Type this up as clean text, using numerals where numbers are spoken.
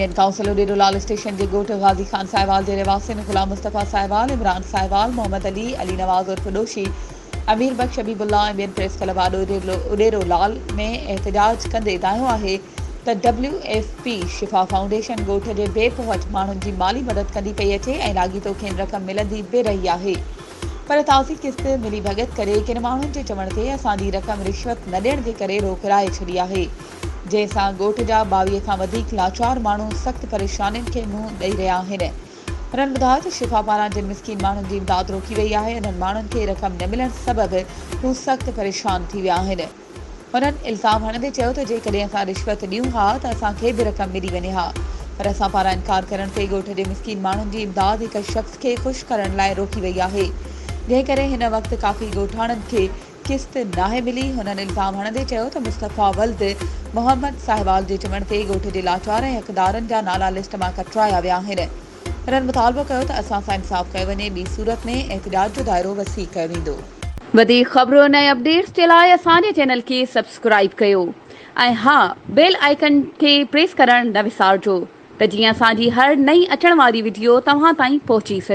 Indian council Uderolal station के गोठ गाजी खान साहिवाल के रहवासियुनि गुलाम मुस्तफ़ा साहिवाल, इमरान साहिवाल, मोहम्मद अली, अली नवाज़ उर्फ दोशी, अमीर बख्श हबीबुल्ला ऐं ॿियनि प्रेस क्लब आॾो उडेरोलाल में एहतजाज कंदे दायो आहे त WFP शिफ़ा फाउंडेशन ॻोठ जे बेपहुच माण्हुनि जी माली मदद कंदी पई अचे ऐं लाॻीतो खेनि रक़म मिलंदी बि रही आहे, पर ताज़ी किस्त मिली भगत करे किन माण्हुनि जे चवण ते असांजी रक़म रिश्वत न ॾियण जे करे रोकराए छॾी आहे, जंहिंसां ॻोठ जा 22 खां वधीक लाचार माण्हू सख़्त परेशानियुनि खे मुंहुं ॾेई रहिया आहिनि। हुननि ॿुधायो त शिफ़ा पारां जिन मिसकीन माण्हुनि जी इमदाद रोकी वई आहे, उन्हनि माण्हुनि खे रक़म न मिलण सबबि हू सख़्त परेशान थी विया आहिनि। हुननि इल्ज़ाम हणंदे चयो त जेकॾहिं असां रिश्वत ॾियूं हा त असांखे बि रक़म मिली वञे हा, पर असां पारां इनकार करण ते ॻोठ जे मिसकीन माण्हुनि जी इमदाद हिक शख़्स खे ख़ुशि करण लाइ रोकी वई आहे, जंहिं करे हिन वक़्तु काफ़ी ॻोठाणनि खे किस्त नाहे मिली। हुननि इल्ज़ाम हणंदे चयो त मुस्तफ़ा वल्द मोहम्मद साहिवाल जे चवण ते ॻोठ जे लाचार ऐं हक़दारनि जा नाला लिस्ट मां कटराया विया आहिनि। हुननि मुतालबो कयो त असां सां इंसाफ़ कयो वञे, ॿी सूरत में एहतजाज जो दाइरो वसी कयो वेंदो। वधीक ख़बरुनि ऐं अपडेट्स जे लाइ असांजे चैनल खे सब्सक्राइब कयो ऐं हा, बेल आइकन खे प्रेस करणु न विसारिजो त जीअं असांजी हर नई अचण वारी वीडियो तव्हां ताईं पहुची सघे।